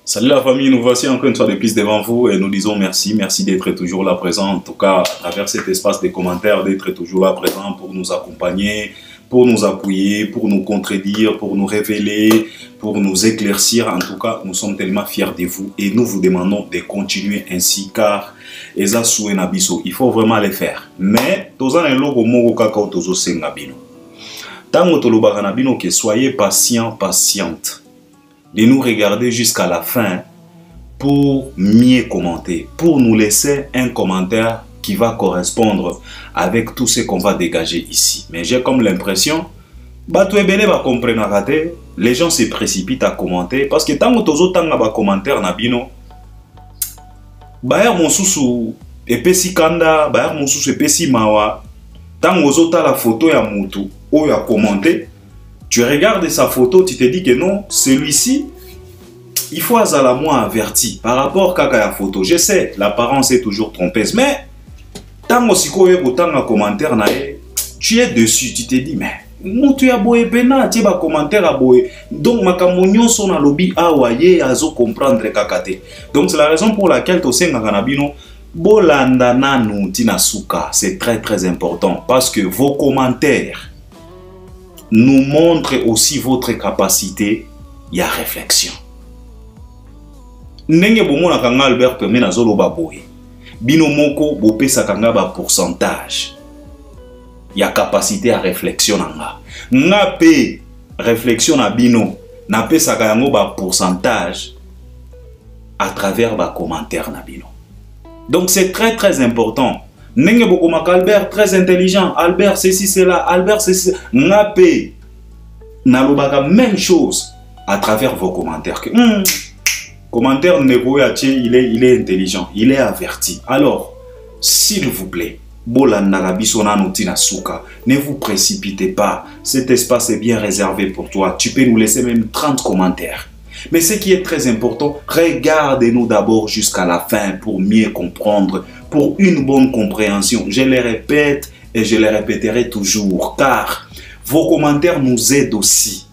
Salut la famille, nous voici encore une fois de plus devant vous et nous disons merci. Merci d'être toujours là présent, en tout cas à travers cet espace des commentaires, d'être toujours là présent pour nous accompagner, pour nous appuyer, pour nous contredire, pour nous révéler, pour nous éclaircir. En tout cas, nous sommes tellement fiers de vous et nous vous demandons de continuer ainsi car il faut vraiment les faire. Mais, soyez patient, patiente de nous regarder jusqu'à la fin pour mieux commenter, pour nous laisser un commentaire qui va correspondre avec tout ce qu'on va dégager ici. Mais j'ai comme l'impression, les gens se précipitent à commenter parce que tant que vous avez commentaire nabino, mon sousou epesi kanda, mon sousou epesi mawa, tant que vous avez la photo ya mutu ou ya commenter. Tu regardes sa photo, tu te dis que non, celui-ci, il faut à moins averti par rapport à la photo. Je sais, l'apparence est toujours trompeuse, mais tant que commentaire, tu es dessus, tu te dis, mais tu as beau pena, tu as commentaire à boé. Donc, ma camonio son à lobby awaye azo comprendre kakate. Donc, c'est la raison pour laquelle tu sais kanabino bolandana nu tinasuka. C'est très très important parce que vos commentaires nous montre aussi votre capacité à réflexion. Nenge bomona kanga Albert Premier na zolo baboye. Bino moko bopesa kanga ba pourcentage. Ya capacité à réflexion nanga. Nga pe réflexion na bino na pesa kanga ba pourcentage à travers ba commentaire na bino. Donc c'est très très important. Nenge bokomaka Albert très intelligent, Albert ceci cela, Albert ceci ngape nalobaka même chose à travers vos commentaires que commentaire il est intelligent, il est averti. Alors s'il vous plaît, ne vous précipitez pas, cet espace est bien réservé pour toi, tu peux nous laisser même 30 commentaires. Mais ce qui est très important, regardez-nous d'abord jusqu'à la fin pour mieux comprendre, pour une bonne compréhension. Je le répète et je le répéterai toujours, car vos commentaires nous aident aussi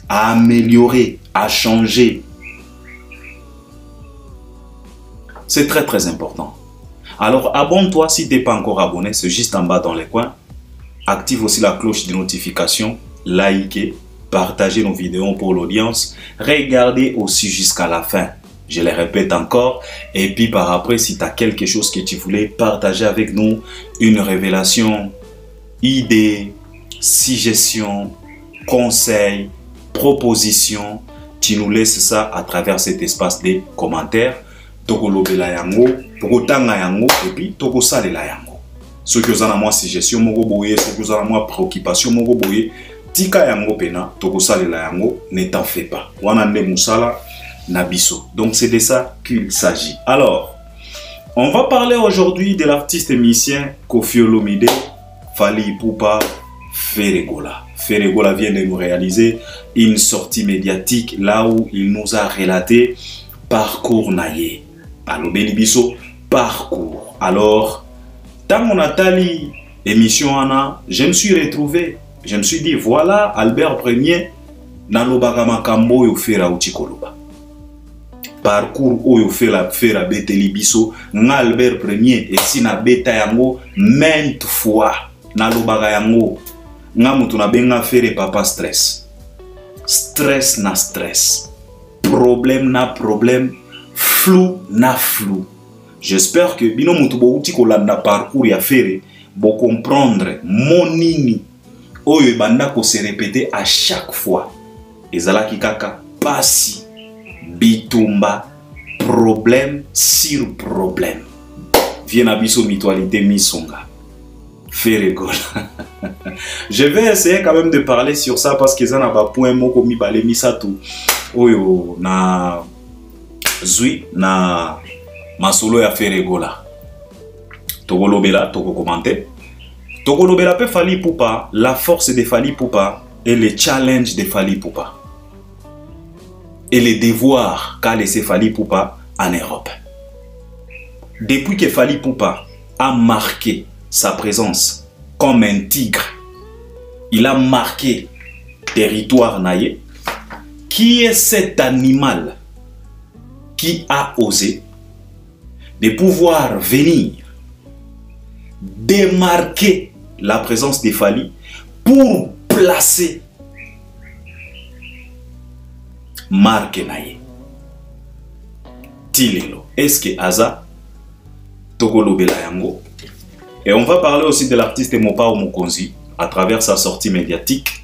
à améliorer, à changer. C'est très très important. Alors abonne-toi si tu n'es pas encore abonné, c'est juste en bas dans les coins. Active aussi la cloche de notification, likez. Partagez nos vidéos pour l'audience. Regardez aussi jusqu'à la fin. Je le répète encore. Et puis par après, si tu as quelque chose que tu voulais partager avec nous, une révélation, idée, suggestion, conseil, proposition, tu nous laisses ça à travers cet espace des commentaires. Toko lobela yango, toko tanga yango, et puis toko salela yango. Ceux qui ont moi suggestion, mogo boye, ceux qui ont moi préoccupation, mogo boye. Tika yango pena, toko salela yango, ne t'en fais pas. Wanande musala nabiso. Donc c'est de ça qu'il s'agit. Alors, on va parler aujourd'hui de l'artiste et musicien Koffi Olomide, Fally Ipupa, Ferregola. Ferregola vient de nous réaliser une sortie médiatique là où il nous a relaté parcours naïe. Alors Belibiso, parcours. Alors, dans mon atali émission Anna, je me suis retrouvé. Je me suis dit, voilà Albert Premier, nalobaga makambo yo fera utikoloba. Parcours oyo fera beteli biso, nga Albert Premier, et si na beta yango, maintes fois, nalobaga yango, nga mutu na benga fere papa stress. Stress na stress. Problème na problème, flou na flou. J'espère que bino mutu bo utikolanda parcours ya fere, bo comprendre monini. Oyo banda ko se répéter à chaque fois. Ezalaki kaka pasi bitumba problème sur problème. Viens abiso mutualité misonga. Ferregola. Je vais essayer quand même de parler sur ça parce que ça n'a pas point moko mi balé misatu. Oyo na zui na masolo ya Ferregola. Toko lobela, toko commenter. Toko lobela pe Fally Ipupa, la force de Fally Ipupa et le challenge de Fally Ipupa. Et les devoirs qu'a laissé Fally Ipupa en Europe. Depuis que Fally Ipupa a marqué sa présence comme un tigre, il a marqué territoire naïe. Qui est cet animal qui a osé de pouvoir venir démarquer la présence de Fally pour placer marque naye. Tilelo. Est-ce que Aza Tokolo Belayango? Et on va parler aussi de l'artiste Mopao Mokonzi à travers sa sortie médiatique.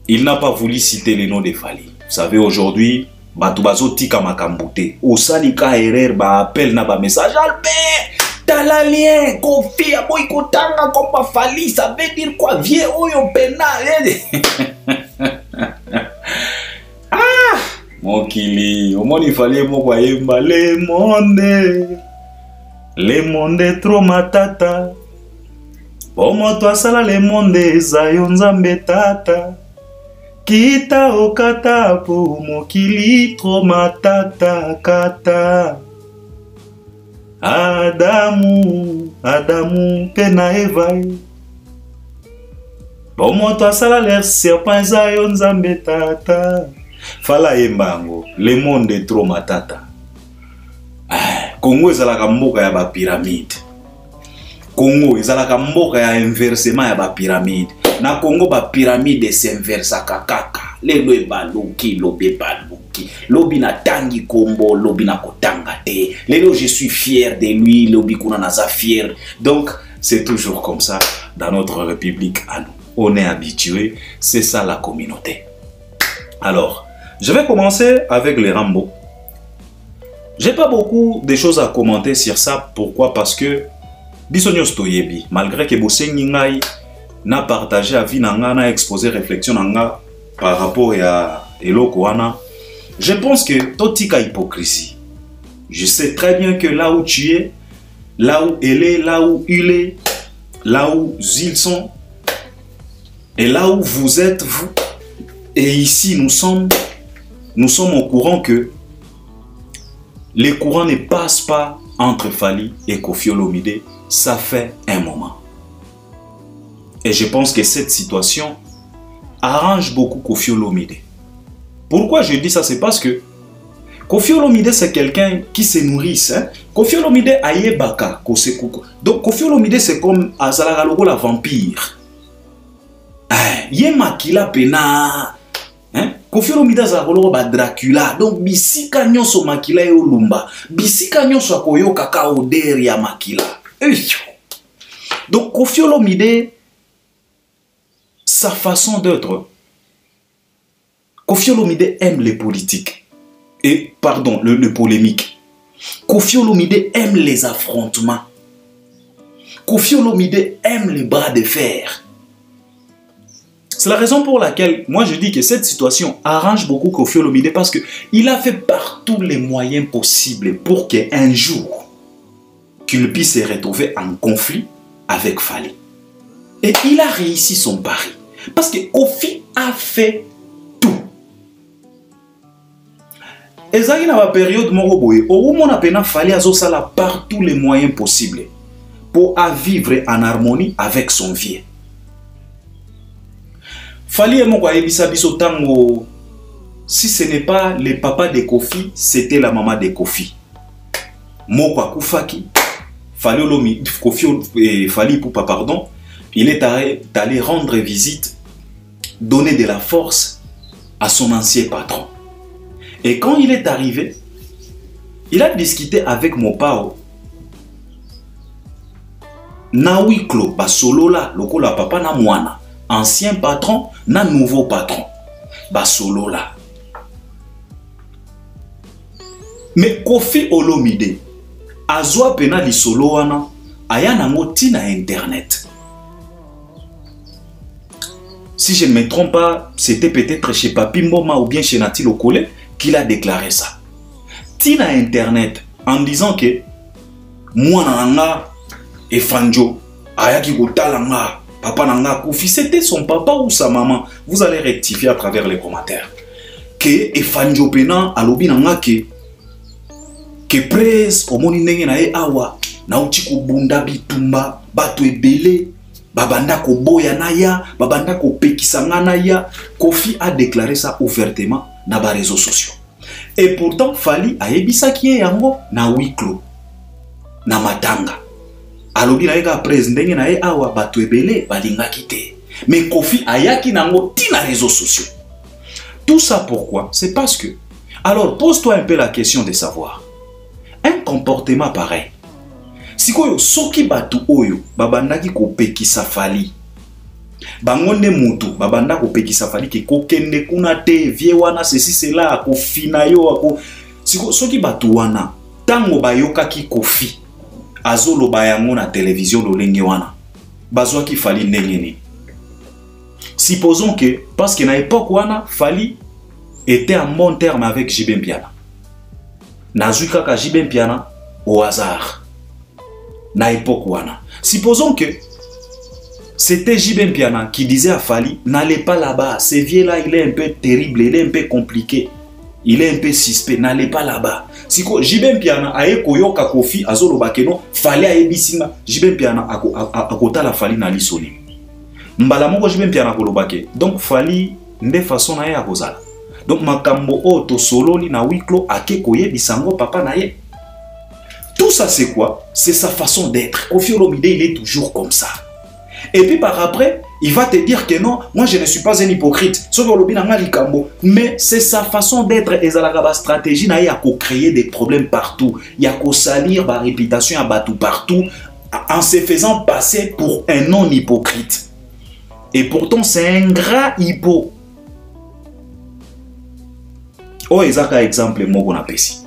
Il n'a pas voulu citer les noms de Fally. Vous savez, aujourd'hui, Batubazo Tika Makambute. Au Salika Erer, appel na ba message. Albert, t'as la lien, Kofi, Aboy Kotanga, comme Fally, ça veut dire quoi? Viens, Oyo Pena. Ah, mon kili, au moins il fallait mon voyemba, le monde est trop matata. Pour moi, toi, ça là, le monde est zayonzambe tata. Kita okata pour mon kili trop matata kata. Adamu, Adamu, pena evaï. Pour moi, toi, ça là, le serpent zayonzambe tata. Fala yembango, le monde est trop matata. Congo ezalaka mboka ya ba pyramide. Congo ezalaka mboka ya inversement ya ba pyramide. Na Congo ba pyramide s'inversa kaka. Lelo ebaluki lobi ebaluki. Lobi na tangi kombo lobi na kotanga te. Lelo je suis fier de lui, lobi kuna naza fier. Donc c'est toujours comme ça dans notre république à nous. On est habitué, c'est ça la communauté. Alors, je vais commencer avec les Rambo. J'ai pas beaucoup de choses à commenter sur ça. Pourquoi? Parce que Bisonyos Toyebi, malgré que Bosengi Ngai n'a partagé avis nanga, n'a exposé réflexion nanga par rapport à Eloko Wana, je pense que totika hypocrisie. Je sais très bien que là où tu es, là où elle est, là où il est, là où ils sont, et là où vous êtes vous, et ici nous sommes au courant que les courants ne passent pas entre Fally et Koffi Olomide, ça fait un moment. Et je pense que cette situation arrange beaucoup Koffi Olomide. Pourquoi je dis ça? C'est parce que Koffi Olomide, c'est quelqu'un qui se nourrit. Hein? Koffi Olomide aye baka. Donc Koffi Olomide, c'est comme Azalaga Logo la vampire. Yé makila pena. Hein? Koffi Olomide azakolo ba Dracula. Donc bisika nyonso makila yo lumba. Bisika nyonso akoyo kaka odeur ya makila. Donc Koffi Olomide, sa façon d'être. Koffi Olomide aime les politiques. Et pardon, le polémique. Koffi Olomide aime les affrontements. Koffi Olomide aime les bras de fer. C'est la raison pour laquelle moi je dis que cette situation arrange beaucoup Koffi Olomide parce qu'il a fait par tous les moyens possibles pour qu'un jour qu'il puisse se retrouver en conflit avec Fally. Et il a réussi son pari. Parce que Koffi a fait tout. Et ça, il y a une période où on a Fally à par tous les moyens possibles pour vivre en harmonie avec son vieux. Fally si ce n'est pas le papa de Koffi, c'était la maman de Koffi. Mokwa Koufaki, Fally Poupa, pardon, il est allé rendre visite, donner de la force à son ancien patron. Et quand il est arrivé, il a discuté avec Mopao. Nawiklo, Basolola, Lokola papa na mwana. Ancien patron, na nouveau patron. Basolola. Mais Koffi Olomide, azwa pena li solo wana, aya nango tina internet. Si je ne me trompe pas, c'était peut-être chez Papi Mboma ou bien chez Nati Lokole qu'il a déclaré ça. Tina internet en disant que moi nanga et Fanjo ayaki kotalanga papa nanga Koffi, c'était son papa ou sa maman. Vous allez rectifier à travers les commentaires. Que et Fanjo pena alobi nanga que presse omoni ndenge na ye awa na uti ko bunda bitumba bato ebele babanda ko boya na ya babanda ko pekisa nga na ya. Koffi a déclaré ça ouvertement dans les réseaux sociaux. Et pourtant, Fally a ebisaki yango na huis clos, na matanga. Alobi na eka président na awa bato ebele balingaki te. Mais Kofi ayaki nango tina réseaux sociaux. Tout ça pourquoi? C'est parce que, alors pose-toi un peu la question de savoir, un comportement pareil, si koyo soki batu oyo babandaki kopekisa Fally, bangonde mutu babanda kopekisa Fally ke kokende kuna te vie wana ceci cela ko fina yo ako soki batu wana tango bayokaki Kofi azoloba yango na télévision lolenge wana bazwaki Fally ndenge nini? Supposons que, parce que na époque wana, Fally était en bon terme avec JB Mpiana. Nazui kaka JB Mpiana au hasard. Na époque wana. Supposons que c'était JB Mpiana qui disait à Fally, n'allez pas là-bas, ce vieux-là, il est un peu terrible, il est un peu compliqué, il est un peu suspect, n'allez pas là-bas. Si JB Mpiana aye koyoka Kofi azolo bakeno, Fally aye bisinga, JB Mpiana akota la Fally na lisoni. Mbala moko JB Mpiana kolobake. Donc Fally nde façon na ye akozala. Donc makambo oto sololi na huis clos ake koye bisango papa na ye. Tout ça c'est quoi? C'est sa façon d'être. Koffi Olomide il est toujours comme ça. Et puis par après, il va te dire que non, moi je ne suis pas un hypocrite. Mais c'est sa façon d'être. Et ça la stratégie na ye a créer des problèmes partout. Il y a qu'au salir la réputation à battu partout en se faisant passer pour un non hypocrite. Et pourtant, c'est un grand hypo. Oh, Ezaka exemple, moi qu'on appelle ici.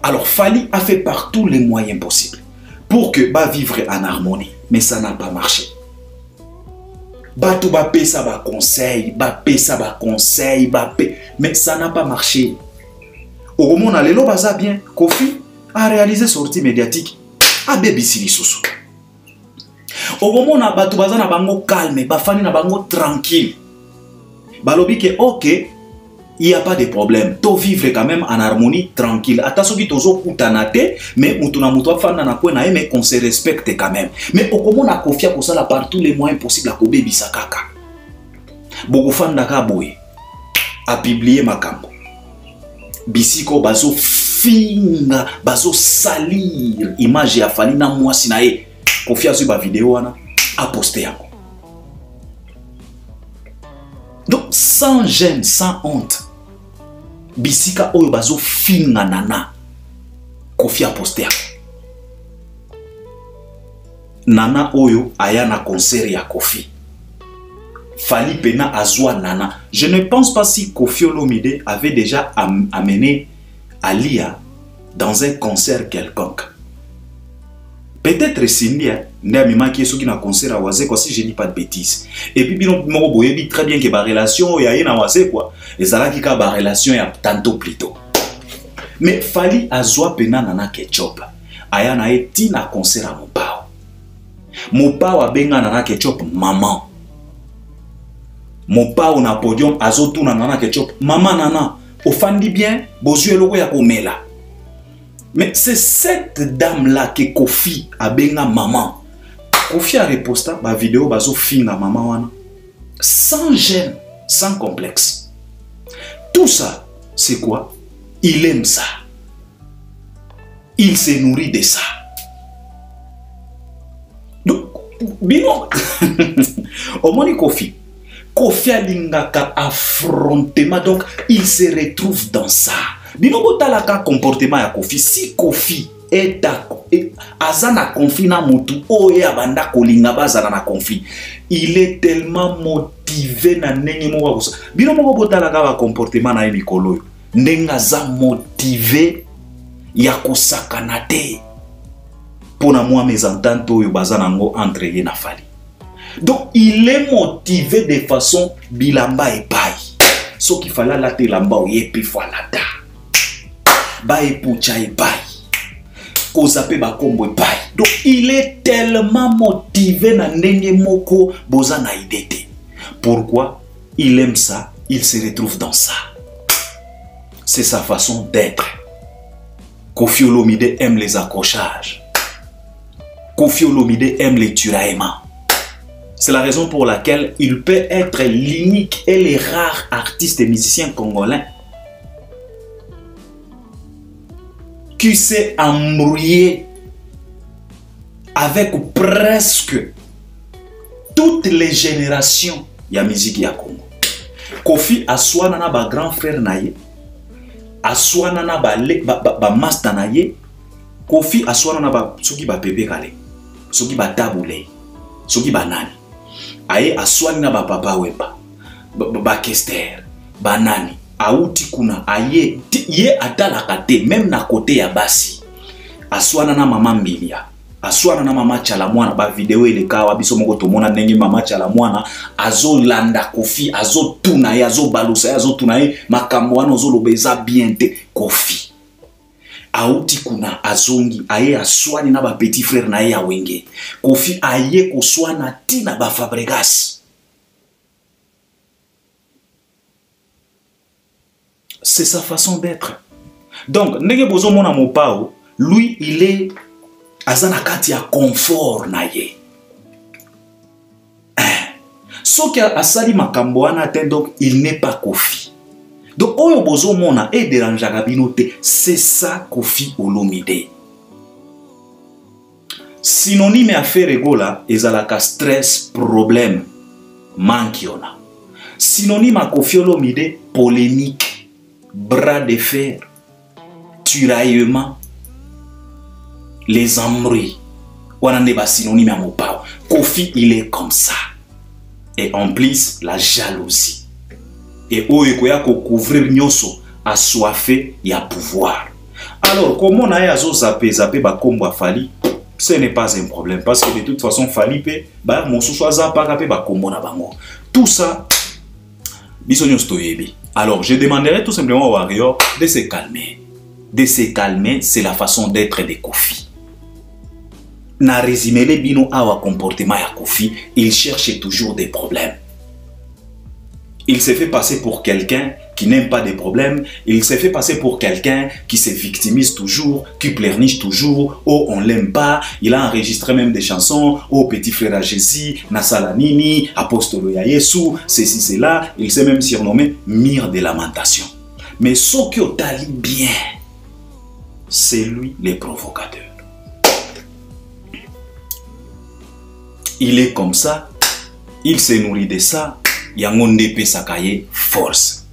Alors, Fally a fait par tous les moyens possibles pour que bah vivre en harmonie. Mais ça n'a pas marché. Bah tout bah payer ça bah conseil, bah payer ça bah conseil, bah payer. Mais ça n'a pas marché. Au moment où on a l'élo baza bien, Kofi a réalisé sortie médiatique. A baby sili soso. Au moment où on a battu bazana bango calme, bafani na bango tranquille. Balobi que ok, il n'y a pas de problème. To vivre quand même en harmonie, tranquille. Attention qui tozo kutanate, mais mutuna mutua fana na kwe na mais qu'on se respecte quand même. Mais au moment on a confié pour ça là par tous les moyens possibles à kobe bisakaka. Beaucoup fan daka boy a publié makambo. Bisiko bazo finga, bazo salir image ya Fally na mwasi na ye. Kofi sur ma vidéo a posté. Donc sans gêne, sans honte, bisika oyo bazo finga nana Kofi a posté. Nana oyo aya na concert ya Kofi. Fally pena azwa nana. Je ne pense pas si Koffi Olomide avait déjà amené Alia dans un concert quelconque. Peut-être Cindy, qui est na concert à Wazé, si je dis pas de bêtises. Et puis, je dis très bien que la relation est à Wazé, quoi. Et ça là qui a la relation est tantôt plus tôt. Mais Fally azwa pena nana ketchup. Aya na eti na concert à Mopao. Mopao a benga nana ketchup maman. Mopao na podium azotu na nana ketchup maman nana. Ofandi bien, bozu eloko ya komela. Mais c'est cette dame-là que Kofi a benga maman. Kofi a reposté ma vidéo bazo finga maman wana. Sans gêne, sans complexe. Tout ça, c'est quoi? Il aime ça. Il se nourrit de ça. Donc, bino, au moins Kofi. Kofi a lingaka affrontement, donc il se retrouve dans ça. Bino botalaka comportement ya Kofi. Si Kofi est azana conflit na mutu oye abanda kolinga bazana na conflit, il est tellement motivé na ndenge moko kosa. Bino moko botalaka ba comportement na mikolo ndenga za motivé ya kosakana te pona moi mes ententes oyo bazana ngo entre ye na Fally. Donc il est motivé de façon bilamba et paille. Ce qu'il fallait la telamba ou yepi voilà da. Ba epucha e paille. Kozape ba kombo e paille. Donc il est tellement motivé na ndenge moko bozana idete. Pourquoi? Il aime ça, il se retrouve dans ça. C'est sa façon d'être. Koffi Olomide aime les accrochages. Koffi Olomide aime les tiraillements. C'est la raison pour laquelle il peut être l'unique et les rares artistes et musiciens congolais qui s'est embrouillé avec presque toutes les générations de la musique ya Congo. Kofi aswana na ba grand frère naye, aswana na ba master naye, Kofi aswana na ba soki ba pepe kale, soki ba tabule, soki ba nani. Aye aswani na ba papa wemba, ba kester, ba nani. Auti kuna aye ye atala kate même na côté ya basi. Aswana na mama Mbilia. Aswana na mama Chalamwana ba video ile kawa biso moko tomona ndenge mama Chalamwana azo landa Kofi azo tuna ye azo balusa azo tuna ye makambo wana azo lobeza bien te Kofi. Auti kuna azongi aye aswani na ba petit frère na ye ya wenge. Kofi aye koswana tina ba Fabregas. C'est sa façon d'être. Donc, ndenge bozo mona mopao, lui il est azana kati ya confort na ye. Soki asali makambo wana te, donc il n'est pas Kofi. Donc oyo bozo mona e dérangeaka bino te, c'est ça Kofi Olomide. Synonyme à faire egola ezalaka stress, problème, mankiona. Synonyme à Kofi Olomide, polémique, bras de fer, tiraillement, les embrouilles. Wana ne ba synonyme à mopao. Kofi il est comme ça. Et en plus la jalousie. Et oyo koya ko couvrir nyoso assoiffé ya pouvoir. Alors comment on a azo zappé ba kombo afali, ce n'est pas un problème parce que de toute façon fali pe ba mosusu azapa ka pe ba kombo na bango. Tout ça biso nyos toyebi. Alors, je demanderai tout simplement au Warrior de se calmer. De se calmer, c'est la façon d'être de Kofi. Na résumé les bino awa comportement ya Kofi, il cherche toujours des problèmes. Il se fait passer pour quelqu'un qui n'aime pas des problèmes. Il se fait passer pour quelqu'un qui se victimise toujours, qui pleurniche toujours. Oh, on l'aime pas. Il a enregistré même des chansons. Oh, petit frère à Jésus, Nasalanini, Apostolo ya Yesu, ceci, cela. Il s'est même surnommé Mire de lamentation. Mais ce qui tali bien, c'est lui le provocateur. Il est comme ça. Il se nourrit de ça. Yangonde pe sakaye force.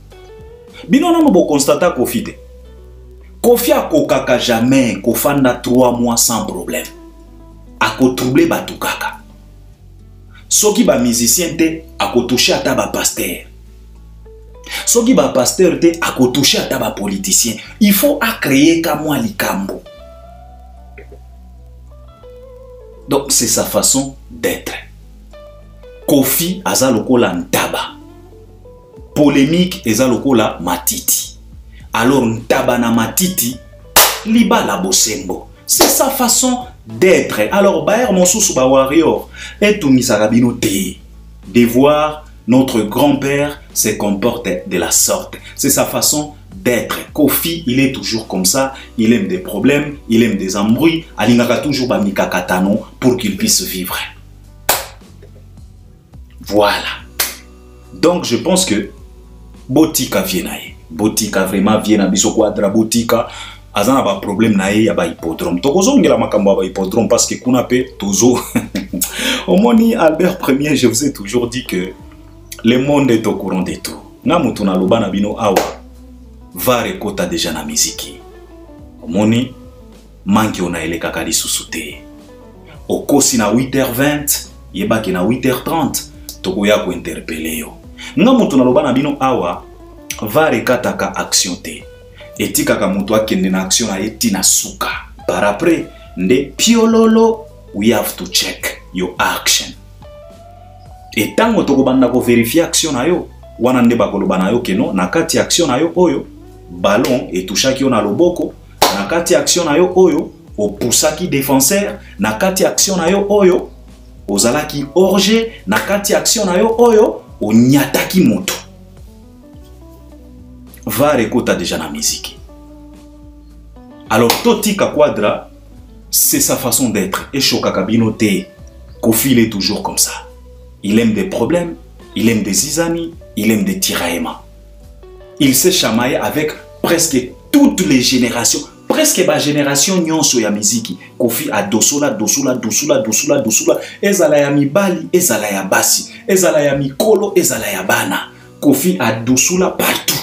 Bino na mo constata Kofi te. Kofi a kokaka jamais kofanda 3 mois sans problème. Ako trouble batukaka. Soki ba musicien te ako toucher ata ba pasteur. Soki ba pasteur te ako toucher ata ba politicien. Il faut a créer kamwa likambo. Donc c'est sa façon d'être. Kofi aza lokola ntaba. Polémique eza lokola matiti. Alors ntaba na matiti liba la bosembo. C'est sa façon d'être. Alors Baer Monsusu ba Warrior et Tunisaka bino te de voir notre grand-père se comporte de la sorte. C'est sa façon d'être. Kofi, il est toujours comme ça. Il aime des problèmes, il aime des embrouilles. Alingaka toujours ba mikakatano pour qu'il puisse vivre. Voilà. Donc je pense que Botika vienaye. Botika vraiment viena biso quadra Botika azana ba problème nae ya ba hippodrome. Tokozongela makambo ba hippodrome parce que kuna pe tozo. Omoni Albert Ier, je vous ai toujours dit que le monde est au courant de tout. Na mutu na loba na bino awa va rekota déjà na miziki. Omoni manki ona elekaka lisusu te. Okosi na 8h20, yebaki na 8h30. Tokoya ko interpeller yo. Nga mutu na loba na bino awa va rekataka action te. Etikaka mutu akende na action na eti na suka. Par après nde piololo, we have to check your action. Et tango tokobanda ko vérifier action na yo, wana nde bakoloba na yo keno na kati action na yo oyo ballon etouchaki yo na loboko, na kati action na yo oyo opusaki défenseur, na kati action na yo oyo ozalaki orge, na kati action na yo oyo onyataki moto. Va rekota déjà na musique. Alors Totika Quadra, c'est sa façon d'être. Et Shokaka Binote, Kofi il est toujours comme ça. Il aime des problèmes, il aime des isanis, il aime des tiraillements. Il s'est chamaillé avec presque toutes les générations, presque ba génération nyonso ya miziki Kofi adosola ezala ya mibali ezala ya basi ezala ya mikolo ezala ya bana Kofi adosola partout.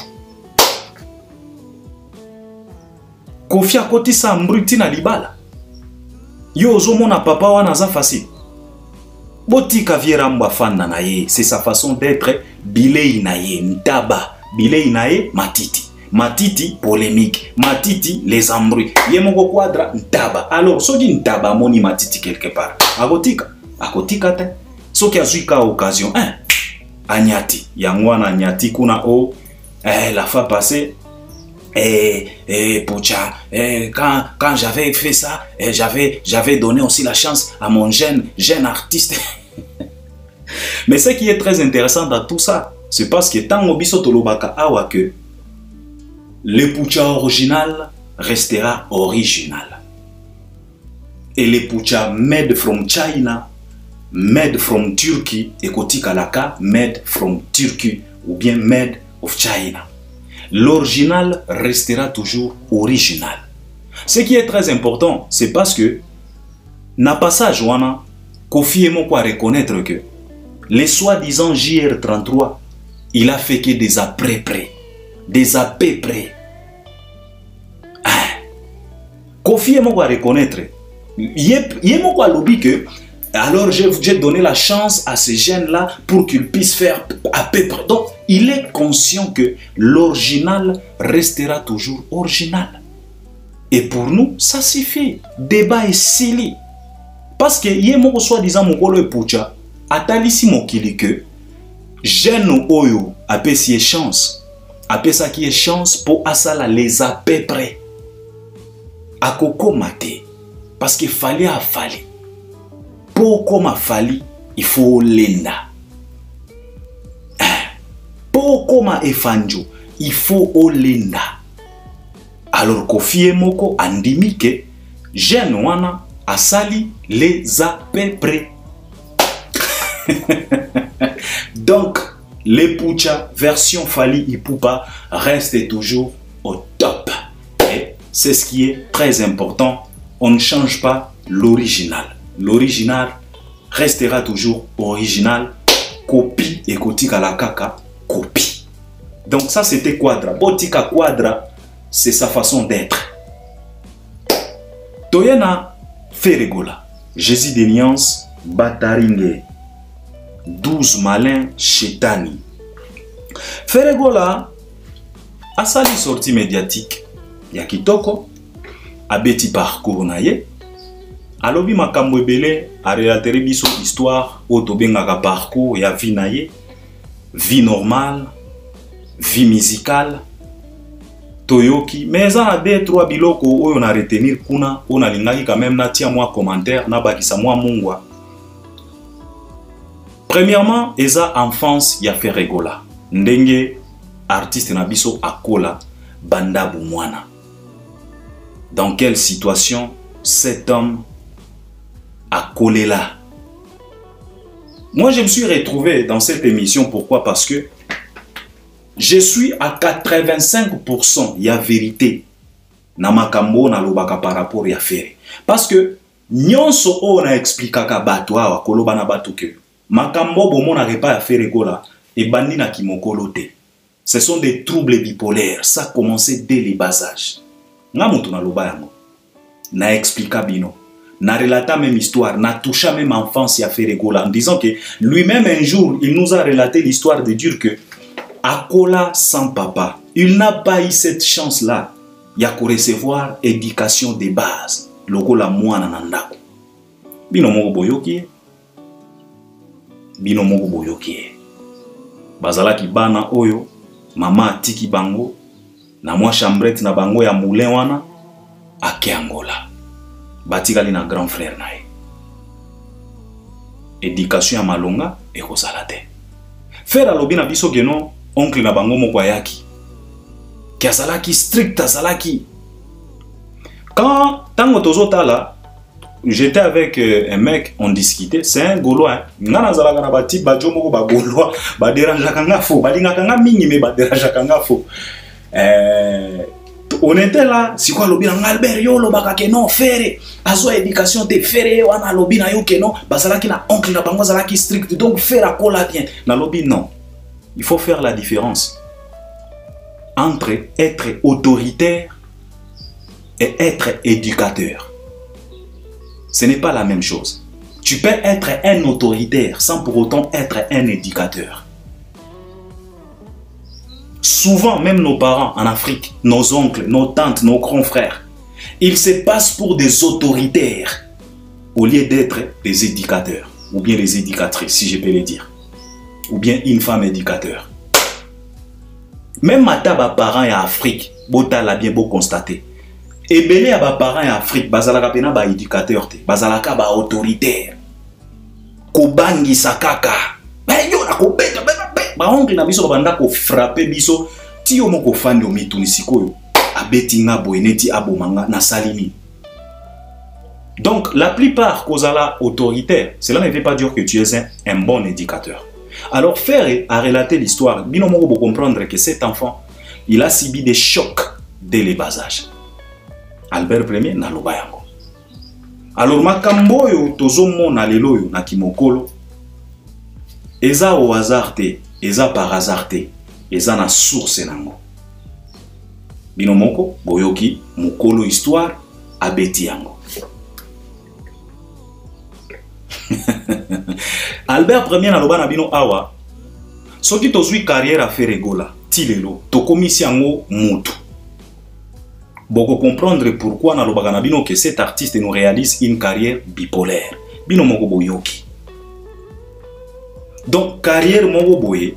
Kofi akotisa mbruti na libala yo ozomona papa wana aza facile botika viera mbwa fanda na ye c'est sa façon d'être bilei na ye ntaba bilei na ye matiti polémique matiti les embrouilles ye moko quadra ntaba alors soki ntaba moni matiti quelque part akotika te soki azuika occasion anyati yangwana anyati kuna la fois passée Poucha, quand j'avais fait ça, j'avais donné aussi la chance à mon jeune artiste. Mais ce qui est très intéressant dans tout ça, c'est parce que tant Obiso Tolobaka awa que le Poucha original restera original. Et le Poucha made from China, made from Turkey, et Kotikalaka made from Turkey ou bien made of China. L'original restera toujours original. Ce qui est très important, c'est parce que na passage wana Kofi emo kwa reconnaître que les soi-disant JR33, il a fait que des après-près, des après-près. Kofi emo kwa reconnaître, yemo kwa lobby que alors j'ai donné la chance à ces jeunes-là pour qu'ils puissent faire à peu près. Donc, il est conscient que l'original restera toujours original. Et pour nous, ça suffit. Débat est silly. Parce que yemo soi-disant mokolo e pucha, atalisi mokili que jeune oyo apé si chance, apé ça qui est chance pour asala les à peu près. Akoko mate, parce qu'il fallait à fallait. Pour comme a fallu, il faut l'enda. Pour comme a efanjo, il faut l'enda. Alors Kofi Moko andimi que jeune wana asali les à peu près. Donc les Poucha version Fali Ipupa reste toujours au top. Et c'est ce qui est très important. On ne change pas l'original. L'original restera toujours original. Copie et kotika la kaka, copie. Donc ça c'était Quadra. Botika Quadra, c'est sa façon d'être. Toyena Feregola, Jésus de Niance, Bataringue, 12 malins chetani. Feregola a sali sortie médiatique. Yakitoko, abeti parcours naye. Alobi makambo ebele a relater biso histoire otobengaka parcours ya vie naye, vie normale, vie musicale, toyoki, mais ça a deux trois biloko oyo na retenir kuna, on a lingaki quand même na tia moi commentaire na bakisa moi mungwa. Premièrement, eza enfance ya Feregola, ndenge artiste na biso akola banda bumwana. Dans quelle situation cet homme à coller là. Moi, je me suis retrouvé dans cette émission. Pourquoi? Parce que je suis à 85%. Il y a vérité. Namakambo na lobaka par rapport à faire. Parce que nyonso on a expliqué kabato wa koloba na bato que makambo bomo na repa ya faire gola et bandi na kimokolo te. Ce sont des troubles bipolaires. Ça a commencé dès les bas âges. Nga mutu na loba yango. Na expliqué bino. Na relata même histoire, na touché même enfance à Feregola en disant que lui-même un jour, il nous a relaté l'histoire de dire que Akola sans papa, il n'a pas eu cette chance-là. Il y a qu'à recevoir éducation de base. Lokola mwana nandako. Bino moko boyoki. Bino moko boyoki. Bazalaki bana oyo, mama atiki bango, na mwa chambrette na bango ya moulin wana, ake Angola. Batikali na grand frère nae. Éducation ya malonga ekozala te. Faire alobi na biso geno oncle na bango moko ayaki. Ki azalaki strict azalaki. Quand tango tozotala, j'étais avec un mec, on discutait, c'est un Gaulois. Ngana azalaka na bati bajo moko ba Gaulois, ba dérangeaka nga fo, ba lingaka nga mingi me ba dérangeaka nga fo. on était là, si quoi lobby na Albert yo lobaka ke non faire, azo éducation te faire wana lobby na yo ke non, basala ki na oncle na bango zala ki strict donc faire à kola bien. Na lobby non. Il faut faire la différence entre être autoritaire et être éducateur. Ce n'est pas la même chose. Tu peux être un autoritaire sans pour autant être un éducateur. Souvent, même nos parents en Afrique, nos oncles, nos tantes, nos grands frères, ils se passent pour des autoritaires au lieu d'être des éducateurs, ou bien des éducatrices, si je peux le dire, ou bien une femme éducateur. Même mataba parents en Afrique, bota l'a bien beau constater. Et belé à parents en Afrique, bazalaka pena ba éducateur te, bazalaka ba autoritaire. Kobangi sakaka. Ba yo na kobeta ba oncle na biso banda ko frapper biso ti yo moko fandi o mituni sikoyo. Abeti nga boeneti abomanga na salimi. Donc la plupart kozala autoritaire, cela ne veut pas dire que tu es un bon éducateur. Alors Ferré a relaté l'histoire. Bino moko pour comprendre que cet enfant, il a subi des chocs dès le bas âge. Albert Ier na loba yango. Alors makambo yo tozomona lelo yo na kimokolo eza au hasard te, eza par hasard te, eza na source nango. Bino moko boyoki mokolo histoire abeti yango. Albert Ier na loba na bino awa soki tozwi carrière à faire regola ti lelo tokomisi yango mutu. Boko comprendre pourquoi na lobaka na bino que cet artiste nous réalise une carrière bipolaire. Bino moko boyoki. Donc carrière moko boye,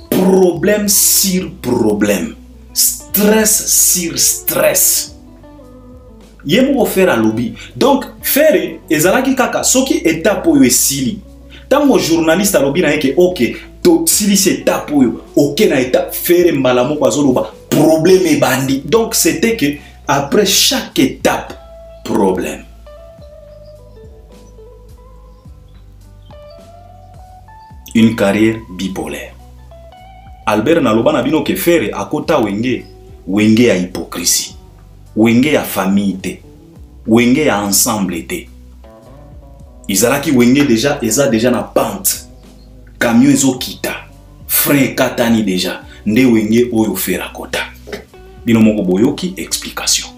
problème sur problème, stress sur stress. Yemo faire à lobby. Donc faire ezalaki kaka soki étape oyo esili. Tango journaliste à lobby na yeke OK, to sili cette étape oyo, OK na étape faire mbala moko azoloba. Problème et bandit. Donc c'était que après chaque étape, problème. Une carrière bipolaire. Albert Naloba Nabino ke faire à kota wenge à hypocrisie, wenge à famille, wenge à ensemble. Izalaki wenge déjà, eza déjà na pente. Camion ezo kita, frein katani déjà. Nde wenge oyo fera kota. Bino moko boyoki explication.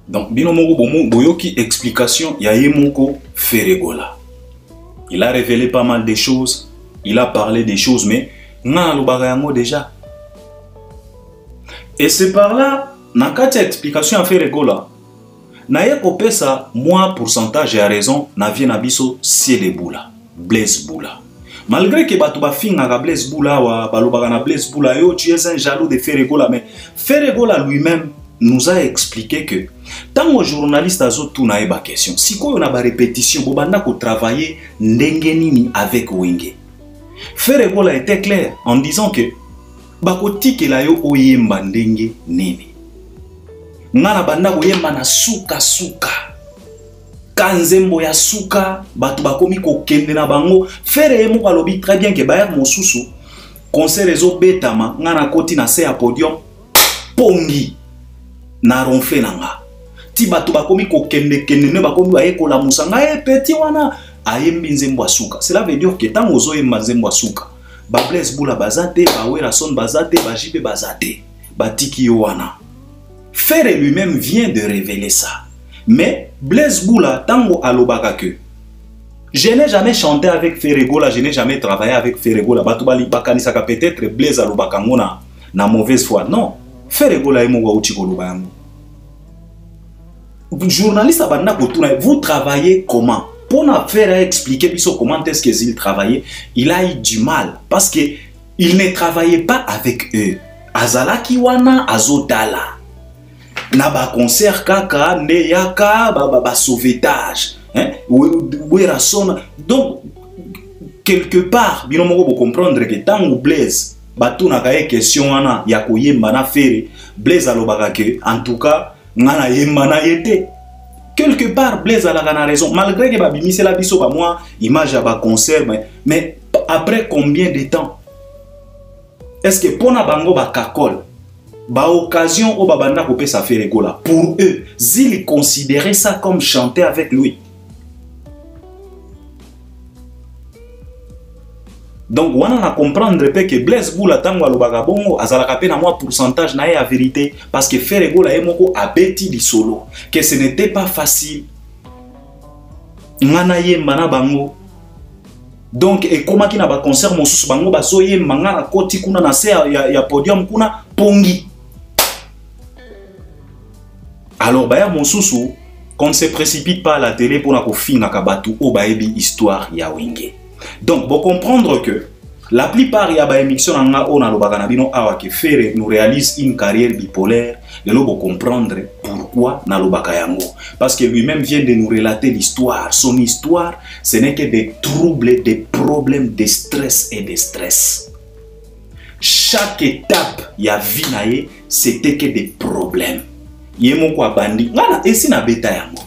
Donc bino moko boyoki explication ya yemoko feregola. Il a révélé pas mal de choses, il a parlé des choses mais nga lobaka yango déjà. Et c'est par là na kati explication ya feregola. Na ye kopesa moi pourcentage ya raison na vie na biso Ciel Boula, Blaise Boula. Malgré que Batouba finga Blaise Boula ou Balobagana Blaise Boula, tu es un jaloux de Ferregola, mais Ferregola lui-même nous a expliqué que tant que journaliste a tout na eba question, si quoi on a ba répétition, bobanda ko travailler ndengenini avec Wenge. Ferregola était clair en disant que bakoti ke la yo oyemba ndenge nini. Ngana banda oyemba na suka suka. Kanzembo ya suka batu bakomi ko kende na bango fere mo kalobi très bien que bayer mosusu concert ezo betama ngana koti na se ya podium pongi na ronfle nanga ti batu bakomi ko kende ne bakomi ba ekola musanga petit wana ayembi nzembo ya suka. Cela veut dire que tant ozo yemba nzembo ya suka ba Blaise Boula bazate ba Wera Son bazate ba Jibe bazate batiki yo wana. Fere lui-même vient de révéler ça. Mais Blaise Boula, tango alobaka que je n'ai jamais chanté avec Ferregola, je n'ai jamais travaillé avec Ferregola. Batubali bakanisaka peut-être Blaise alobaka ngona na mauvaise foi. Non, Ferregola est mowa uchi koloba yango. Journaliste abanda kotuna, vous travaillez comment? Pour nous faire expliquer comment est-ce qu'ils travaillaient, il a eu du mal parce que il ne travaillait pas avec eux. Azalaki wana azotala. Na ba concert kaka ne yaka ba sauvetage hein Wera Son. Donc quelque part bino moko bo comprendre que tango Blaise batuna ka question wana ya koyemba na fere Blaise alobaka que en tout cas ngana yemba na yete quelque part Blaise alaka na raison malgré que ba bimise la biso ba moi image ya ba concert mais après combien de temps est-ce que pona bango ba kakol Ba occasion au babanda kopé ça fait rigola. Pour eux, ils considéraient ça comme chanter avec lui. Donc, on a comprendre que Blaise Boula tango alobaka bongo azalaka pe na moi pourcentage na ya vérité parce que faire rigola e moko abeti di solo que ce n'était pas facile. Ngana ye mana bango. Donc, et comment qui na ba concert mosusu bango baso ye mangana koti kuna na se ya podium kuna pongi. Alors, baya mosusu, qu'on ne se précipite pas à la télé pour na ko finga kabatu o baebi histoire ya wenge. Donc, vous comprendre que la plupart y a des émissions qui fait nous réalise une carrière bipolaire. Et là, vous comprendre pourquoi Nalobaka yango. Parce que lui-même vient de nous relater l'histoire. Son histoire, ce n'est que des troubles, des problèmes, des stress et des stress. Chaque étape, il y a vie, c'était que des problèmes. Il y a mon abandi. Et si na beta yango.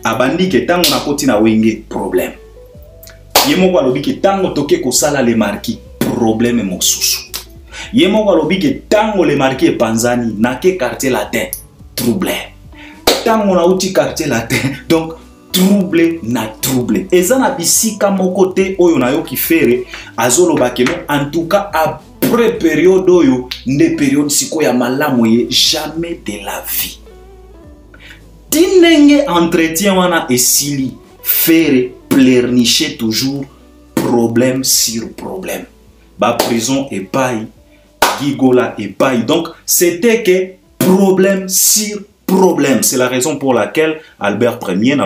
Abandi que tant on a continué à wenge problème. Yemo kwa lobi ke tango toke ko sala le marquis problème mosusu. Yemo kwa lobi ke tango le marquis panzani na ke quartier latin trouble. Tango na uti quartier latin donc trouble na trouble. Ezana bisika moko te oyo na yo ki fere azolo bakeno en tout cas après période oyo ne période siko ya malamu ye jamais de la vie. Tinenge entretien wana esili fere pleurnicher toujours problème sur problème. Ba prison et paille, gigola et paille. Donc c'était que problème sur problème. C'est la raison pour laquelle Albert Ier,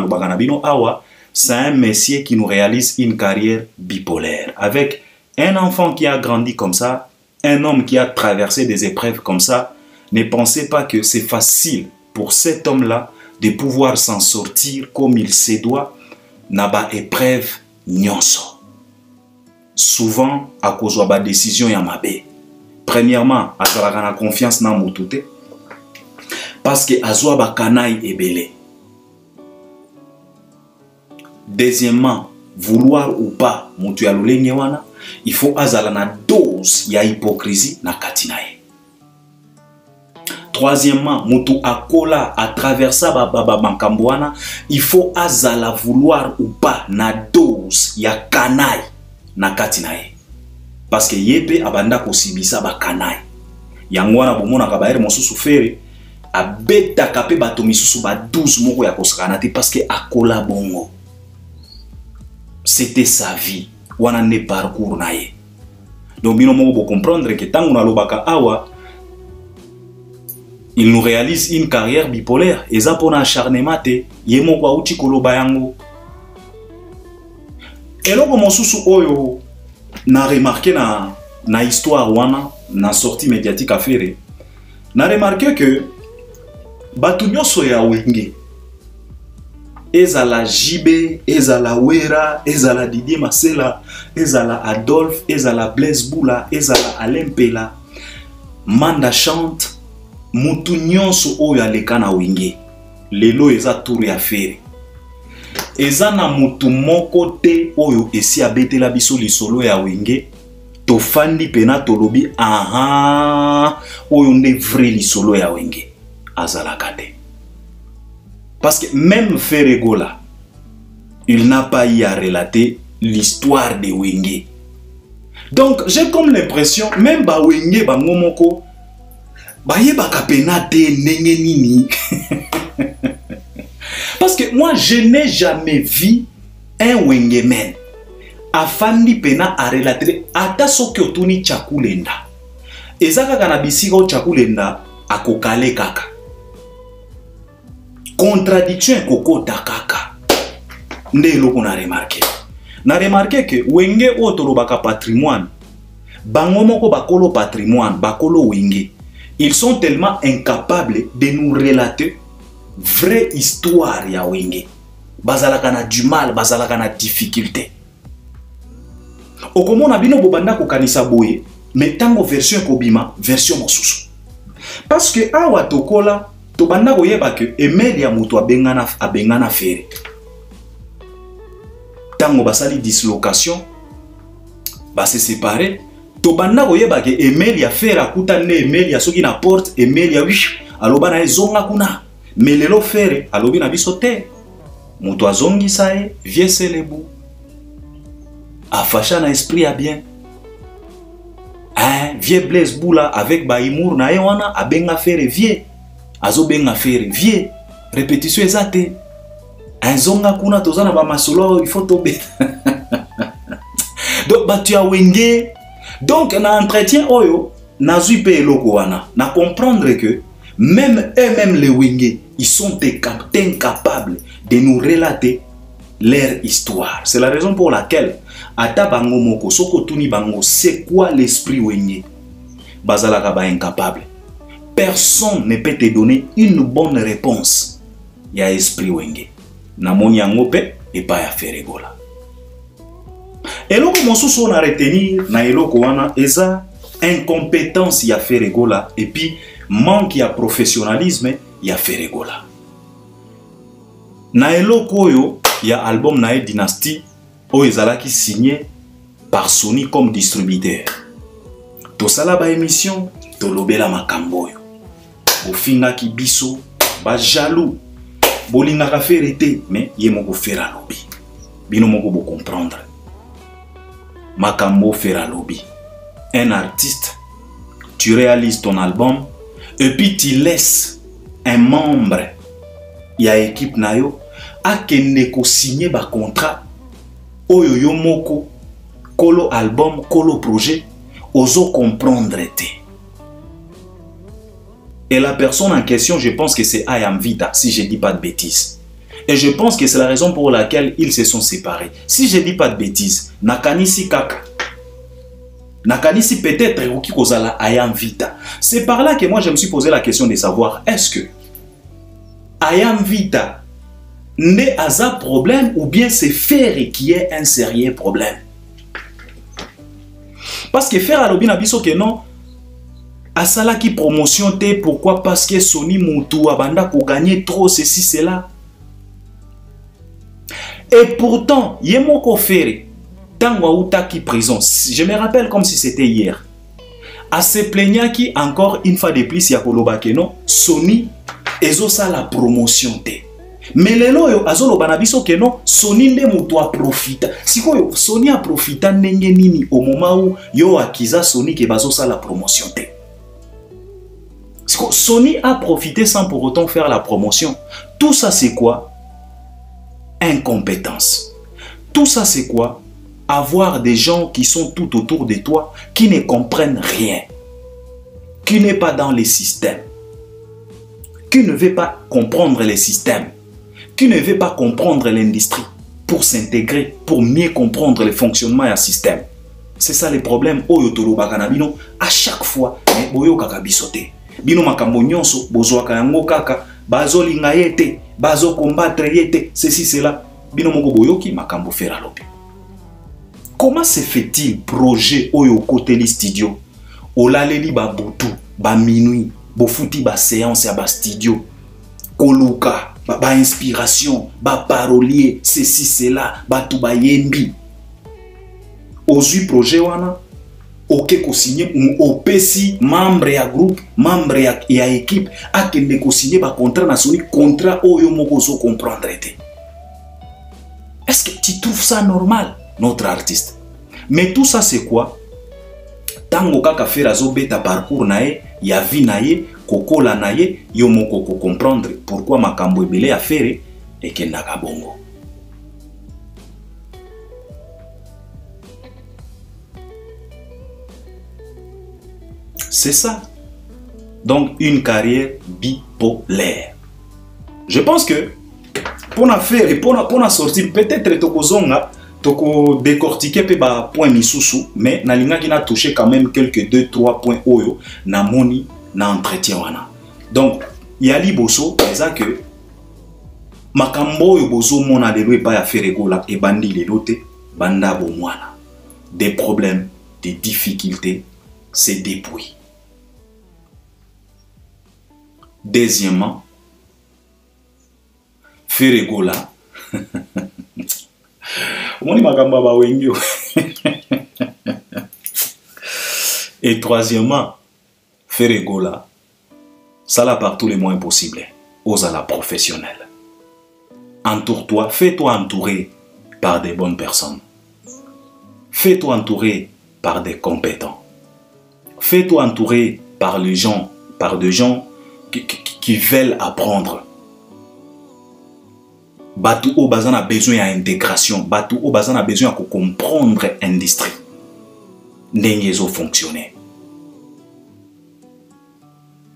c'est un messier qui nous réalise une carrière bipolaire. Avec un enfant qui a grandi comme ça, un homme qui a traversé des épreuves comme ça, ne pensez pas que c'est facile pour cet homme-là de pouvoir s'en sortir comme il se doit. Naba épreuve nyonso. Souvent à cause de la décision yamabe. Premièrement, azalaka na confiance na mutute parce que azwa ba kanaï ebele. Deuxièmement, vouloir ou pas mutu ya lolenge wana, il faut azala na dose ya hypocrisie na katinaye. Troisièmement, mutu akola à traverser baba mankambwana, il faut azala vouloir ou pas na dose ya kanai na katinaye. Parce que yepe abanda kosibisa ba kanai. Yangwana bomona kabaere mosusu fere abeta kape bato misusu ba 12 moko ya kosakana te parce que akola bongo. C'était sa vie. Wana ne parcours naye. Donc bino moko bo comprendre que tango na lobaka awa il nous réalise une carrière bipolaire. Et ça pour acharnement te yemo kwa uchi koloba yango. Et là comme susu oyo na remarqué na histoire wana na sortie médiatique à faire. Na remarqué que batu nyoso ya wenge ezala Jibe, ezala Wera, ezala Didier Masela, ezala Adolphe, ezala Blaise Boula, ezala Alain Pela, Manda Chante. Mutu nyonso oyo aleka na wenge lelo eza tour ya fere eza na mutu moko te oyo esi abetela biso lisolo ya wenge tofandi pena tolobi aha oyo nde vrai lisolo ya wenge azalaka te parce que même Ferregola il n'a pas eu à relater l'histoire de wenge. Donc j'ai comme l'impression même ba wenge bango moko parce que moi je n'ai jamais vu un wengemen afandi pena a relater ata soki otuni chakulenda ezaka kana bisika o chakulenda akokale kaka contradiction kokota kaka nde eloko na remarqué que wenge otolobaka patrimoine bango moko bakolo patrimoine bakolo wenge. Ils sont tellement incapables de nous relater vraie histoire ya wenge. Bazalaka na du mal, bazalaka na difficulté. Okomona bino bobanda ko kanisa boye, mais tango version kobima, version mosusu. Parce que awa tokola, tobanda koyeba que Emelia mutu abengana fere. Tango basali dislocation, ba se séparer. Tobanda koyeba ke email ya faire akuta ne email ya soki na porte email ya wish aloba na ezonga kuna melelo faire alobi na biso te moto azongi sae vie selebu afacha na esprit a bien vie Blaise Boula avec Baïmour na wana abenga faire vie azo benga faire vie répétition ezate zonga kuna tozana ba masolo il faut tomber donc batu ya wenge. Donc, dans l'entretien, nazui pe eloko wana, na comprendre que même eux-mêmes les wenge, ils sont incapables de nous relater leur histoire. C'est la raison pour laquelle, ata bango moko, soko tuni bango, c'est quoi l'esprit wenge? Bazalaka ba incapable. Personne ne peut te donner une bonne réponse. Il y a esprit wenge. Namoni yango pe et pas ya feregola. Eloko mosusu na retenir na eloko wana eza incompétence ya feregola et puis manque ya professionnalisme ya feregola. Na eloko oyo ya album na Dynasty oyo ezalaki signé par Sony comme distributeur. Tosala ba émission tolobela makambo oyo. Bofinga ki biso ba jaloux. Bolingaka ferete mais ye moko fera lobi. Bino moko bo comprendre. Makambo fera lobby. Un artiste, tu réalises ton album et puis tu laisses un membre ya équipe nayo a kende ko signer ba contrat oyo yo moko kolo album kolo projet ozo comprendre te. Et la personne en question, je pense que c'est Ayam Vita, si je dis pas de bêtises. Et je pense que c'est la raison pour laquelle ils se sont séparés. Si je dis pas de bêtises, Nakanisi Kaka. Nakanisi peut-être Ruki Kozala Ayam Vita. C'est par là que moi je me suis posé la question de savoir est-ce que Ayam Vita n'est à un problème ou bien c'est Ferry qui est un sérieux problème. Parce que Ferry Alobi Nabiso que non. Asala qui promotion te, pourquoi? Parce que Sony Moutou Abanda pour gagner trop ceci, cela. Et pourtant, Yemoko Ferry, Tangwa Outa qui prison, je me rappelle comme si c'était hier. À se plaignant qui encore une fois de plus, Yakoloba Keno, Sony, ezo sa la promotion te. Mais le loyo, azolo banabiso Keno, Sony nde Moutou a profita. Si quoi, Sony a profita nenge nini au moment où yo akiza Sony ke bazo sa la promotion te. Sony a profité sans pour autant faire la promotion. Tout ça c'est quoi? Incompétence. Tout ça c'est quoi? Avoir des gens qui sont tout autour de toi, qui ne comprennent rien, qui n'est pas dans les systèmes, qui ne veut pas comprendre les systèmes, qui ne veut pas comprendre l'industrie pour s'intégrer, pour mieux comprendre le fonctionnement du système. C'est ça le problème. À chaque fois, boyo kaka bisote. Bino makambo nyonso bozwaka yango kaka bazo linga yete bazo combattre yete ceci cela bino moko boyoki makambo fera lobi. Comment se fait-il projet oyo côté li studio olaleli ba butu ba minuit bo futi ba séance ya ba studio koluka ba inspiration ba parolier ceci cela ba tuba yembi ozui projet wana ok ko signer ou pesi membre ya groupe membre ya équipe a kende ko signer ba contrat na Sony contrat oyo moko zo comprendre te. Est-ce que tu trouves ça normal notre artiste? Mais tout ça c'est quoi? Tango kaka faire azo beta parcours nae ya vie nae kokola nae yo moko ko comprendre pourquoi makambo ebele ya faire et kenda ka bongo. C'est ça. Donc, une carrière bipolaire. Je pense que pour la faire et pour la sortir, peut-être toko décortiquer pe ba point misusu, mais na linga qui n'a touché quand même quelques 2-3 points oyo na moni na entretien wana. Donc, yali boso eza que makambo yo bozo mona de lwe pa ya faire gola e bandi le lote banda bo mwana. Des problèmes, des difficultés, c'est dépouillé. Deuxièmement, Feregola. Et troisièmement, faire égola, ça là par tous les moyens possibles. Ose à la professionnelle. Entoure-toi, fais-toi entourer par des bonnes personnes. Fais-toi entourer par des compétents. Fais-toi entourer par des gens qui veulent apprendre. Batu o bazan a besoin d'intégration. Batu o bazan a besoin de comprendre l'industrie. N'engezo fonctionner.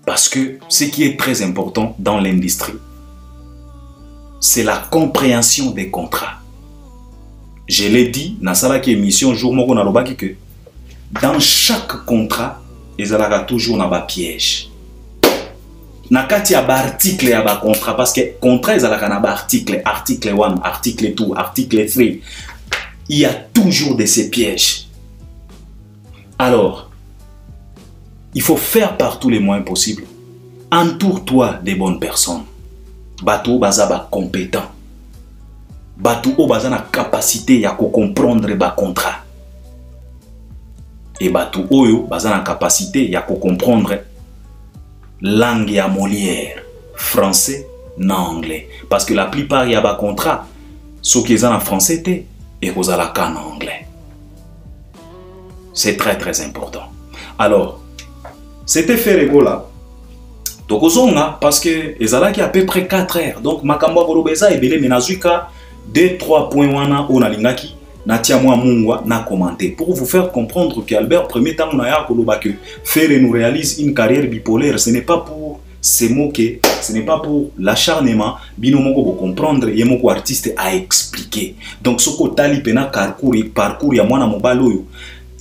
Parce que ce qui est très important dans l'industrie, c'est la compréhension des contrats. Je l'ai dit dans cette émission, jour où on a dit que dans chaque contrat, il y a toujours un piège. Na kati ya ba article ya ba contrat parce que contrat ils ont un article 1, article 2, article 3. Il y a toujours de ces pièges. Alors, il faut faire par tous les moyens possibles. Entoure-toi des bonnes personnes. Bato baza ba compétent. Bato baza na capacité ya ko comprendre ba contrat. Et bato oyo baza na capacité ya ko comprendre langue à Molière, français, non anglais. Parce que la plupart y a des contrats, ceux qui sont en français et vous avez en anglais. C'est très très important. Alors, c'était fait là. Donc, parce que ils ont à peu près 4 heures. Donc, Makamba Borobeza et Belé Menazuka, 2-3 points on a lingaki. Natia moi mungwa na commenté pour vous faire comprendre qu'Albert premier temps on a que faire nous réalise une carrière bipolaire, ce n'est pas pour se moquer, ce n'est pas pour l'acharnement, bino moko pour comprendre et moko artiste à expliquer. Donc ce que tali pena parcours ya mwana mobalo,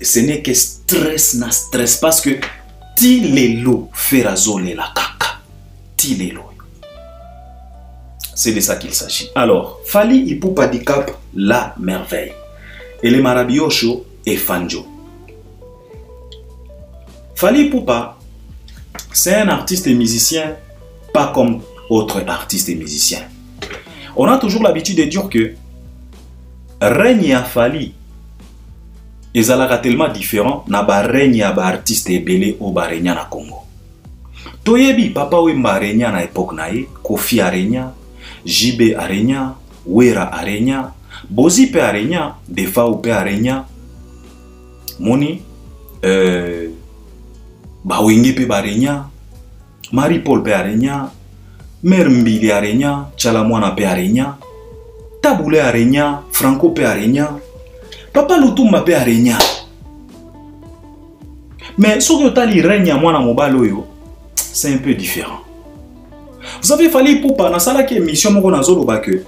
ce n'est que stress na stress parce que ti lelo faire zone la kaka ti lelo. C'est de ça qu'il s'agit. Alors, Fally Ipupa Dicap, la merveille. Et les Marabiocho et Fanjo. Fally Ipupa, c'est un artiste et musicien, pas comme autres artistes et musiciens. On a toujours l'habitude de dire que règne à Fally, ils sont tellement différents, na ba règne à ba artiste et belé au ba règne na Congo. Toyebi papa ou mba règne na époque nae, Kofi Arenya, JB Arenya, Wera Arenya, Bozi pe Arenya, Defa ou pe Arenya, Moni, Bawenge pe Arenya, Marie-Paul pe Arenya, Mermbili Arenya, Chalamwana pe Arenya, Taboulé Arenya, Franco pe Arenya, Papa Lutumba pe Arenya. Mais ce que tu as règne à moi dans c'est un peu différent. Vous avez Fally Ipupa dans ça qui émission moko nazolo ba que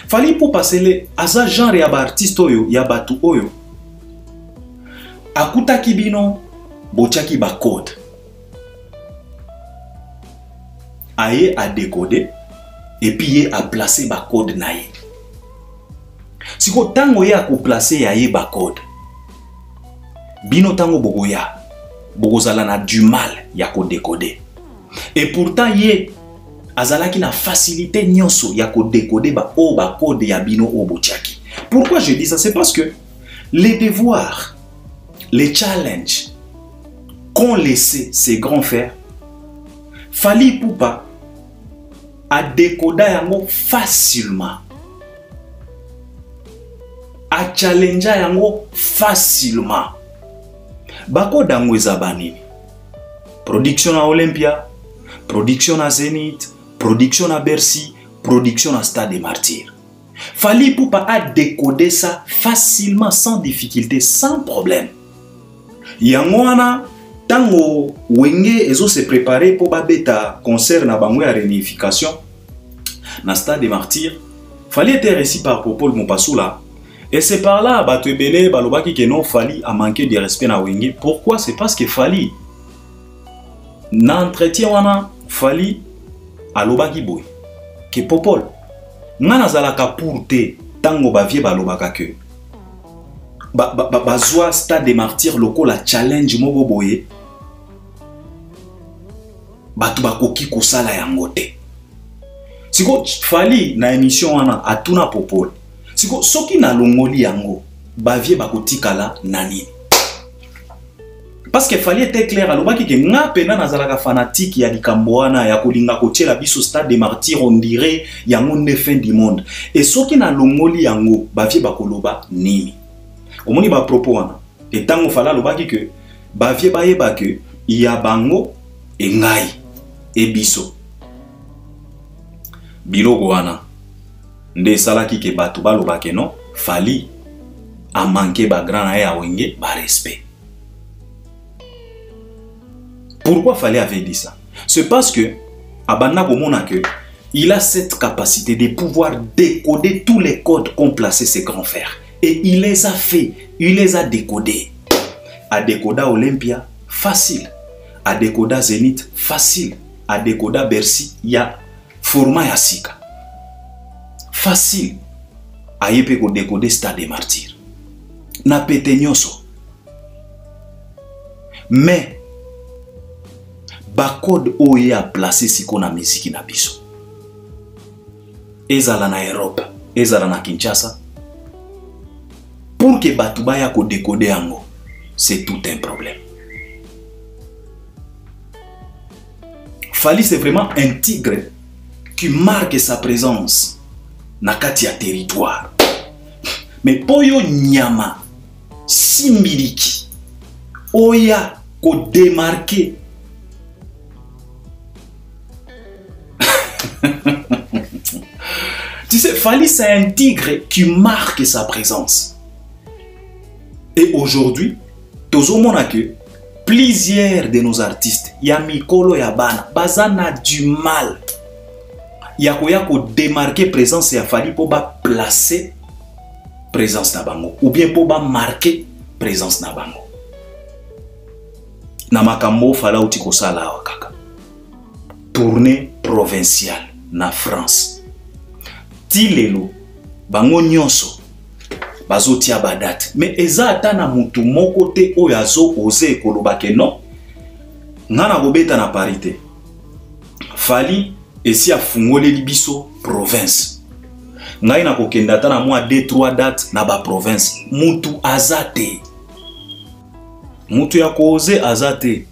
Fally Ipupa c'est les asa genre ya ba artiste oyo ya batu oyo akuta kibino bochaki ba code aye a décoder et puis a placer ba code naye siko tango ya ko placer yaye ba code bino tango bogoya bogozala na du mal ya ko décoder. Et pourtant, il azalaki na facilité nyonso ya ko décoder ba code ya bino obochaki. Pourquoi je dis ça? C'est parce que les devoirs, les challenges qu'ont laissé ces grands frères, Fally Ipupa a décodé yango facilement. A challenge yango facilement. Bako dango ezabanini. Production à Olympia, production à Zénith, production à Bercy, production à Stade des Martyrs. Fally Ipupa a décodé ça facilement, sans difficulté, sans problème. Yangwana, tango Wenge ezo se préparer pour babeta concert na bango ya réunification na Stade des Martyrs. Fally était reçu par Popol Mopassoula. Et c'est par là, Batebele, Balobaki, que non, Fally a manqué de respect na Wenge. Pourquoi? C'est parce que Fally, n'entretien wana, Fally, alobaki boy. Que Popol, n'ana zalaka pour te, tango bavie balobaka que. Bazwa Stade des Martyrs, loko la challenge mogo boye. Batu bakoki kosala yango te. Siko Fally na émission wana atuna Popol. Siko soki na longoli yango bavie bakotikala nani. Parce que fallait être clair, alobaki que nga pena nazalaka fanatique ya likamboana ya kolinga kotiela biso stade des martyrs, on dirait yango ne fin du monde. Et soki na longoli yango bavie bakoloba nini. Omoni ba propos wana. Et tango fala alobaki que bavie bayeba que ya bango e ngai e biso. Biloko wana nde salaki ke bato balobaki non fali a manqué ba grand na ya wenge ba respect. Pourquoi fallait avait dit ça? C'est parce que Abana Bomona que il a cette capacité de pouvoir décoder tous les codes qu'ont placé ses grands frères. Et il les a fait, il les a décodés. À décoda Olympia, facile. À décoda Zénith, facile. À décoda Bercy, il y a format Yassika. Facile. À yepeko décoder Stade des Martyrs. Na pété nyoso. Mais ba code oye a placé siko na musique na biso. Ezala na Europe, ezala na Kinshasa. Pour que batuba ya ko décoder yango, c'est tout un problème. Fali c'est vraiment un tigre qui marque sa présence na kati ya territoire. Mais poyo nyama similiki oya ko démarquer. Tu sais, Fali c'est un tigre qui marque sa présence. Et aujourd'hui, tozo mona que plusieurs de nos artistes, ya mikolo ya bana, bazana du mal. Ya ko démarquer présence ya Fali pour ba placer présence na bango ou bien pour ba marquer présence na bango. Na makambo fala utiko sala wakaka. Tournée provinciale na France. Tilelo bango nyonso bazotia badate mais eza ata na mutu moko te oyo azo ose koloba ke non ngana kobeta na parité Fali esi afungoleli biso province ngai na kokenda ata na mwa 2-3 dates na ba province mutu azate mutu ya koze azate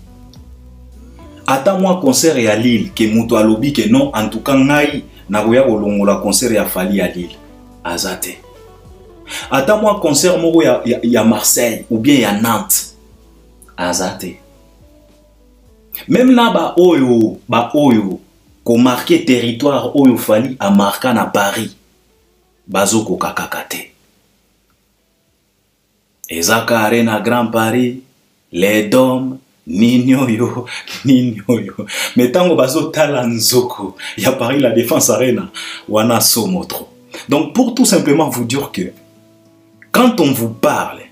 ata mwa concert ya Lille ke mutu alobi ke non en tout cas ngai na koya kolongola concert ya Fali à Lille azate ata moi concert moko ya Marseille ou bien ya Nantes azate même là ba oyo ko marquer territoire oyo Fali a marqué na Paris bazoko kakakate ezaka arena Grand Paris les Dômes Nino yo. Mais tango bazo tala nzoko, ya Paris la Défense Arena, wana somotro. Donc pour tout simplement vous dire que quand on vous parle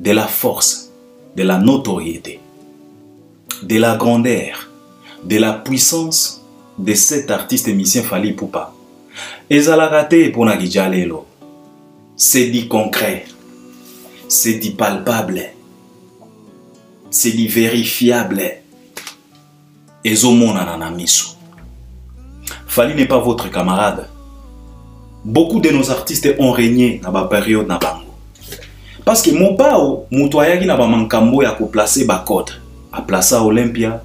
de la force, de la notoriété, de la grandeur, de la puissance de cet artiste émissien Fali Ipupa, ezalakate pona gijalelo, c'est dit concret, c'est dit palpable. C'est du vérifiable. Fali n'est pas votre camarade. Beaucoup de nos artistes ont régné dans la période na bango. Parce que mon pao, mutoyaki na ba mankambo ya ko placer ba code. A placer Olympia.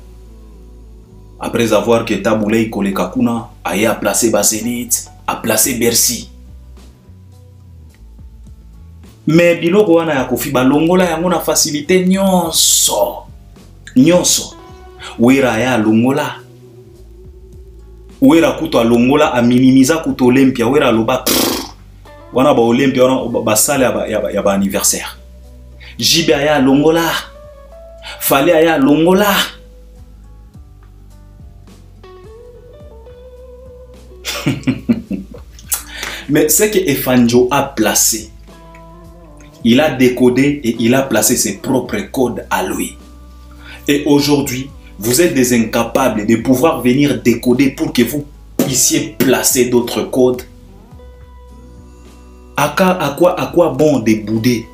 Après avoir que Taboulay Kole Kakuna, a placer ba Zénith, a placer Bercy. Mais biloko wana ya kofi balongola yango na facilité nyonso. Nyonso. Wera ya longola. Wera kuto longola a minimiza kuto Olympia, wera loba. Wana ba Olympia wana ba sale ya ba anniversaire. Jibe ya longola. Fali ya longola. Mais c'est que Efanjo a placé. Il a décodé et il a placé ses propres codes à lui. Et aujourd'hui, vous êtes des incapables de pouvoir venir décoder pour que vous puissiez placer d'autres codes. À quoi bon de bouder?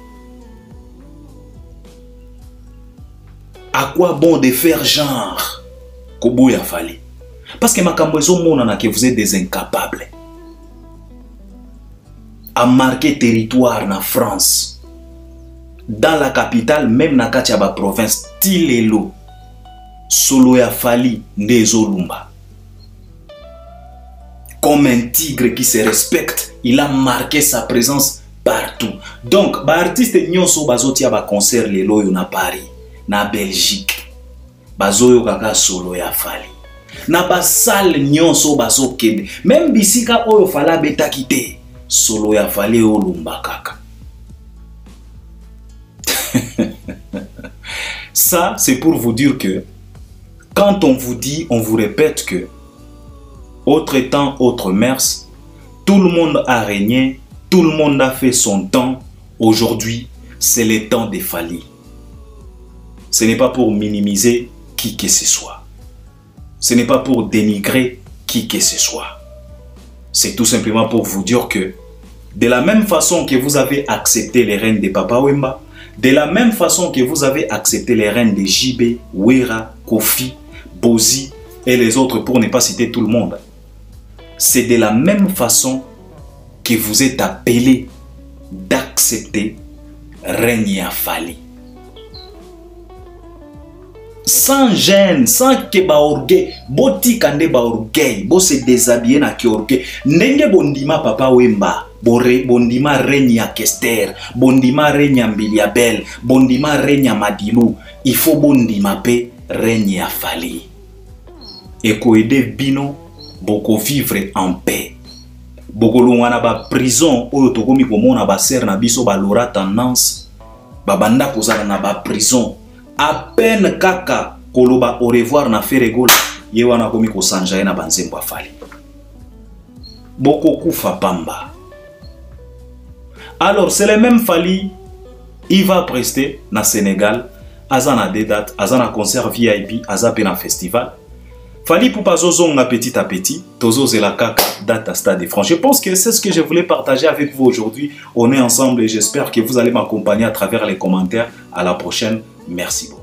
À quoi bon de faire genre? Kobo ya Fali. Parce que makambozo monana que vous êtes des incapables. À marquer territoire na France. Dans la capitale, même na Katiaba province, Tilelo. Solo ya Fally Ndezo Lumba. Comme un tigre qui se respecte, il a marqué sa présence partout. Donc, ba artiste nyonso bazotia ba concert lelo yo na Paris, na Belgique. Bazoyo kaka solo ya Fally. Na ba salle nyonso bazokende. Même bisika oyo Fally betaki te, solo ya Fally o Lumba kaka. Ça, c'est pour vous dire que quand on vous dit, on vous répète que autre temps, autre mœurs, tout le monde a régné, tout le monde a fait son temps. Aujourd'hui, c'est le temps de Fally. Ce n'est pas pour minimiser qui que ce soit. Ce n'est pas pour dénigrer qui que ce soit. C'est tout simplement pour vous dire que de la même façon que vous avez accepté les reines de Papa Wemba, de la même façon que vous avez accepté les reines de JB, Wera, Kofi, Bozi et les autres pour ne pas citer tout le monde, c'est de la même façon que vous êtes appelé d'accepter règne à Fally. Sans gêne, sans que ba orgueil, boti kande ba orgueil, bo se déshabiller na ki orgueil. Ndenge bondima Papa Wemba, bondima règne à Kester, bondima règne à Mbiliabel, bondima règne à Madilou, il faut bondima pe règne à Fally. Et ko aider bino boko vivre en paix. Boko longwana ba prison oyo tokomi komona ba ser na biso ba lora tendance ba banda kozala na ba prison. À peine kaka koloba au revoir na feregola ye wana komi ko sanja na banzembo a Fally. Boko kufa pamba. Alors c'est le même Fally, il va prester na Sénégal, azana des dates, azana concert VIP, azape na festival. Fally pour pas zozonga petit à petit, tozo zelaka date à Stade de France. Je pense que c'est ce que je voulais partager avec vous aujourd'hui. On est ensemble et j'espère que vous allez m'accompagner à travers les commentaires. À la prochaine. Merci beaucoup.